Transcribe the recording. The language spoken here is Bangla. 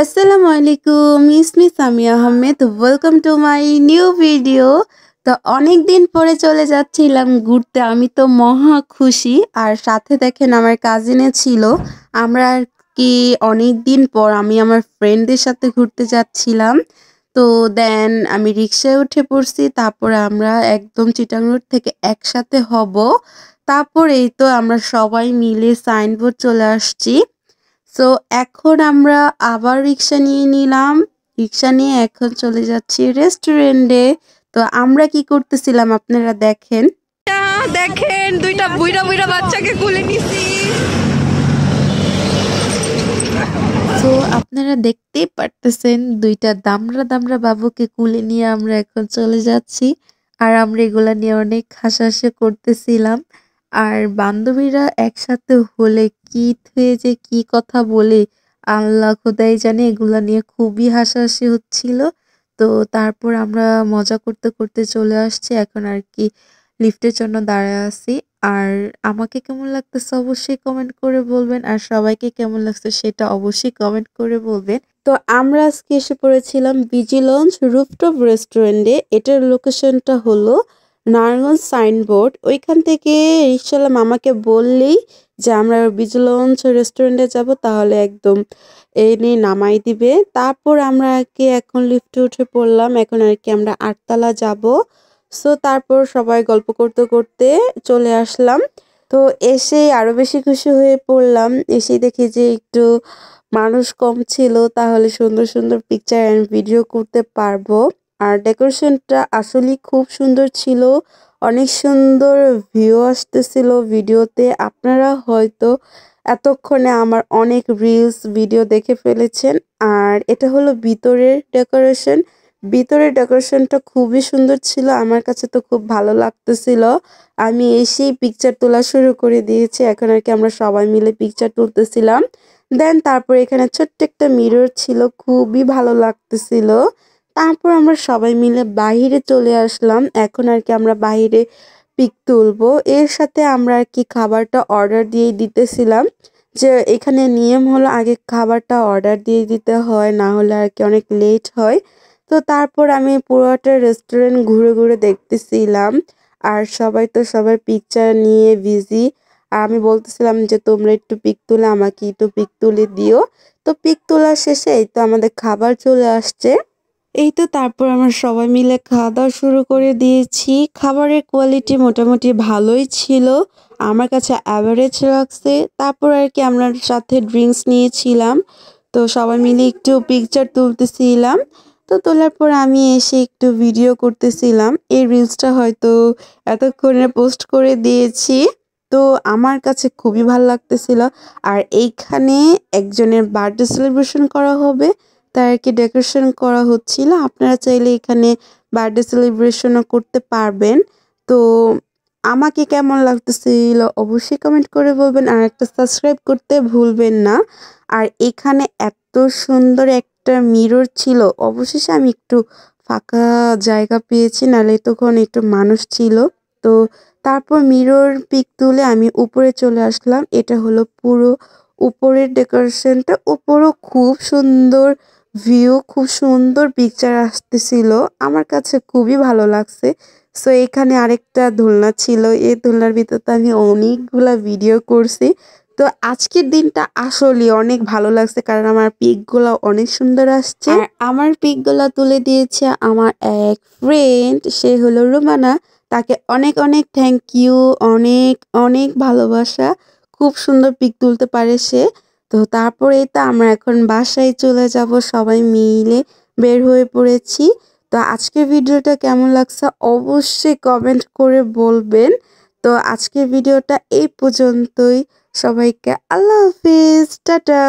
আসসালামু আলাইকুম, ইসমি Samia Ahmed. Welcome to my new video. তো অনেক দিন পরে চলে যাচ্ছিলাম ঘুরতে, আমি তো মহা খুশি। আর সাথে দেখেন আমার কাজিনে ছিল। আমরা আর কি অনেক দিন পর আমি আমার ফ্রেন্ডদের সাথে ঘুরতে যাচ্ছিলাম। তো দেন আমি রিক্সায় উঠে পড়ছি, তারপরে আমরা একদম চিটাং রোড থেকে একসাথে হব। তারপর এই তো আমরা সবাই মিলে সাইনবোর্ড চলে আসছি। সো এখন আমরা আবার রিক্সা নিয়ে নিলাম। রিক্সা নিয়ে এখন চলে যাচ্ছি রেস্টুরেন্টে। তো আমরা কি করতেছিলাম আপনারা দেখেন। দেখেন দুইটা বুইড়া বুইড়া বাচ্চাকে কোলে নিছি। তো আপনারা দেখতেই পারতেছেন দুইটা দামড়া দামড়া বাবুকে কুলে নিয়ে আমরা এখন চলে যাচ্ছি। আর আমরা এগুলা নিয়ে অনেক হাসাহাসি করতেছিলাম। আর বান্ধবীরা একসাথে হলে কি থুয়ে যে কি কথা বলে আল্লাহ খোদাই জানে, এগুলা নিয়ে খুবই হাসাহাসি হচ্ছিল। তো তারপর আমরা মজা করতে করতে চলে আসছি, এখন আর কি লিফটের জন্য দাঁড়ায় আছি। আর আমাকে কেমন লাগতেছে অবশ্যই কমেন্ট করে বলবেন, আর সবাইকে কেমন লাগছে সেটা অবশ্যই কমেন্ট করে বলবেন। তো আমরা আজকে এসে পড়েছিলাম বিজি লঞ্চ রুফটপ রেস্টুরেন্টে। এটার লোকেশনটা হলো নারায়ণগঞ্জ সাইনবোর্ড। ওইখান থেকে রিক্সাওয়ালা মামাকে বললেই যে আমরা বিজি লঞ্চ রেস্টুরেন্টে যাব, তাহলে একদম এনে নামাই দিবে। তারপর আমরা আর কি এখন লিফটে উঠে পড়লাম, এখন আর কি আমরা 8 তলা যাব। সো তারপর সবাই গল্প করতে করতে চলে আসলাম। তো এসে আরো বেশি খুশি হয়ে পড়লাম। এসে দেখি যে একটু মানুষ কম ছিল, তাহলে সুন্দর সুন্দর পিকচার এন্ড ভিডিও করতে পারবো। আর ডেকোরেশনটা আসলেই খুব সুন্দর ছিল, অনেক সুন্দর ভিউ আসতেছিল ভিডিওতে। আপনারা হয়তো এতক্ষণে আমার অনেক রিলস ভিডিও দেখে ফেলেছেন। আর এটা হলো ভিতরের ডেকোরেশন। ভিতরের ডেকোরেশনটা খুবই সুন্দর ছিল, আমার কাছে তো খুব ভালো লাগতেছিল। আমি এসেই পিকচার তোলা শুরু করে দিয়েছি, এখন আর কি আমরা সবাই মিলে পিকচার তুলতেছিলাম। দেন তারপর এখানে ছোট্ট একটা মিরর ছিল, খুবই ভালো লাগতেছিল। তারপর আমরা সবাই মিলে বাহিরে চলে আসলাম, এখন আর কি আমরা বাহিরে পিক তুলবো। এর সাথে আমরা আর কি খাবারটা অর্ডার দিয়ে দিতেছিলাম, যে এখানে নিয়ম হলো আগে খাবারটা অর্ডার দিয়ে দিতে হয়, না হলে আর কি অনেক লেট হয়। তো তারপর আমি পুরোটা রেস্টুরেন্ট ঘুরে ঘুরে দেখতেছিলাম। আর সবাই তো সবার পিকচার নিয়ে বিজি। আর আমি বলতেছিলাম যে তোমরা একটু পিক তুলে আমাকে একটু পিক তুলে দিও। তো পিক তোলা শেষে এই তো আমাদের খাবার চলে আসছে। এই তো তারপর আমরা সবাই মিলে খাওয়া দাওয়া শুরু করে দিয়েছি। খাবারের কোয়ালিটি মোটামুটি ভালোই ছিল, আমার কাছে অ্যাভারেজ লাগছে। তারপর আর কি আমরা সাথে ড্রিঙ্কস নিয়েছিলাম। তো সবাই মিলে একটু পিকচার তুলতেছিলাম। তো তোলার পর আমি এসে একটু ভিডিও করতেছিলাম। এই রিলসটা হয়তো এতক্ষণে পোস্ট করে দিয়েছি। তো আমার কাছে খুবই ভালো লাগতেছিল। আর এইখানে একজনের বার্থডে সেলিব্রেশন করা হবে, তাই আর কি ডেকোরেশন করা হচ্ছিল। আপনারা চাইলে এখানে বার্থডে সেলিব্রেশনও করতে পারবেন। তো আমাকে কেমন লাগতেছিল অবশ্যই কমেন্ট করে বলবেন, আর একটা সাবস্ক্রাইব করতে ভুলবেন না। আর এখানে এত সুন্দর একটা মিরর ছিল, অবশেষে আমি একটু ফাঁকা জায়গা পেয়েছি, নাহলে তখন একটু মানুষ ছিল। তো তারপর মিরর পিক তুলে আমি উপরে চলে আসলাম। এটা হলো পুরো উপরের ডেকোরেশনটা, উপরও খুব সুন্দর ভিউ, খুব সুন্দর পিকচার আসতেছিল, আমার কাছে খুবই ভালো লাগছে। সো এখানে আরেকটা দোলনা ছিল, এই দোলনার ভিতরে আমি অনেকগুলা ভিডিও করছি। তো আজকের দিনটা আসলে অনেক ভালো লাগছে, কারণ আমার পিকগুলো অনেক সুন্দর আসছে। আর আমার পিকগুলো তুলে দিয়েছে আমার এক ফ্রেন্ড, সে হলো রুমানা। তাকে অনেক অনেক থ্যাংক ইউ, অনেক অনেক ভালোবাসা। খুব সুন্দর পিক তুলতে পারে সে। তো তারপরে তো আমরা এখন বাসায় চলে যাব, সবাই মিলে বের হয়ে পড়েছি। তো আজকের ভিডিওটা কেমন লাগছে অবশ্যই কমেন্ট করে বলবেন। তো আজকের ভিডিওটা এই পর্যন্তই। সবাইকে আল্লাহ হাফিজ, টাটা।